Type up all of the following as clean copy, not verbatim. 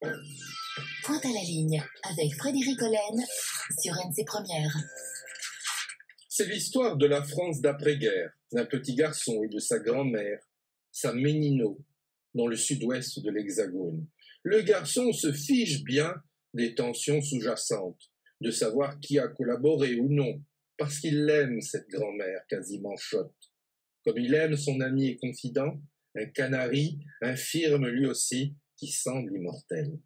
Pointe à la ligne avec Frédéric Hollen sur NC Première. C'est l'histoire de la France d'après-guerre, d'un petit garçon et de sa grand-mère, sa Ménino, dans le sud-ouest de l'Hexagone. Le garçon se fiche bien des tensions sous-jacentes, de savoir qui a collaboré ou non, parce qu'il aime cette grand-mère quasiment chotte. Comme il aime son ami et confident, un canari, infirme lui aussi, qui semble immortel.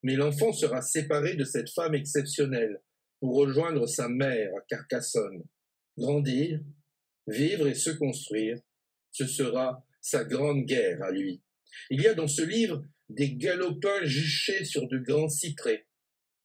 Mais l'enfant sera séparé de cette femme exceptionnelle pour rejoindre sa mère à Carcassonne. Grandir, vivre et se construire, ce sera sa grande guerre à lui. Il y a dans ce livre des galopins juchés sur de grands cyprès,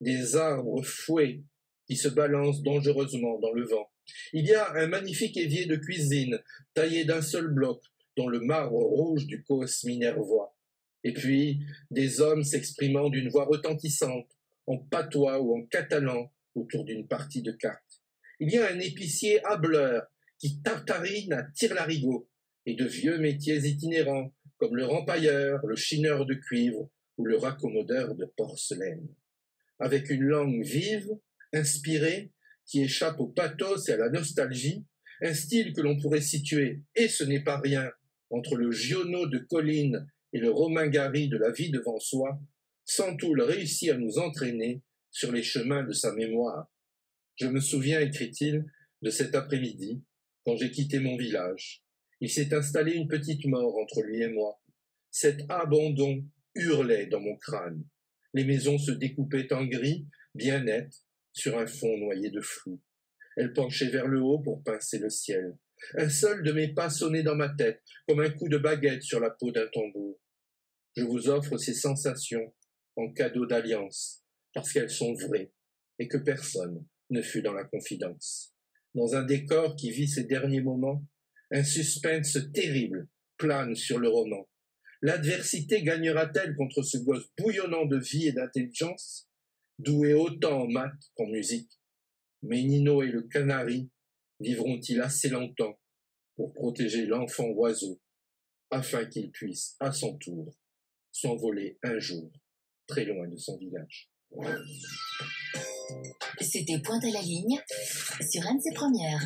des arbres fouets qui se balancent dangereusement dans le vent. Il y a un magnifique évier de cuisine taillé d'un seul bloc dans le marbre rouge du Causse minervois. Et puis, des hommes s'exprimant d'une voix retentissante, en patois ou en catalan, autour d'une partie de cartes. Il y a un épicier hâbleur qui tartarine à tire-larigot, et de vieux métiers itinérants, comme le rempailleur, le chineur de cuivre ou le raccommodeur de porcelaine. Avec une langue vive, inspirée, qui échappe au pathos et à la nostalgie, un style que l'on pourrait situer, et ce n'est pas rien, entre le Giono de Colline et le Romain Gary de la vie devant soi, Santoul réussit à nous entraîner sur les chemins de sa mémoire. Je me souviens, écrit-il, de cet après-midi, quand j'ai quitté mon village. Il s'est installé une petite mort entre lui et moi. Cet abandon hurlait dans mon crâne. Les maisons se découpaient en gris, bien nettes, sur un fond noyé de flou. Elles penchaient vers le haut pour pincer le ciel. Un seul de mes pas sonnait dans ma tête, comme un coup de baguette sur la peau d'un tambour. Je vous offre ces sensations en cadeau d'alliance, parce qu'elles sont vraies, et que personne ne fut dans la confidence. Dans un décor qui vit ses derniers moments, un suspense terrible plane sur le roman. L'adversité gagnera-t-elle contre ce gosse bouillonnant de vie et d'intelligence, doué autant en maths qu'en musique? Ménino et le canari vivront-ils assez longtemps pour protéger l'enfant oiseau, afin qu'il puisse, à son tour, s'envoler un jour, très loin de son village? C'était Pointe à la ligne sur NC Première.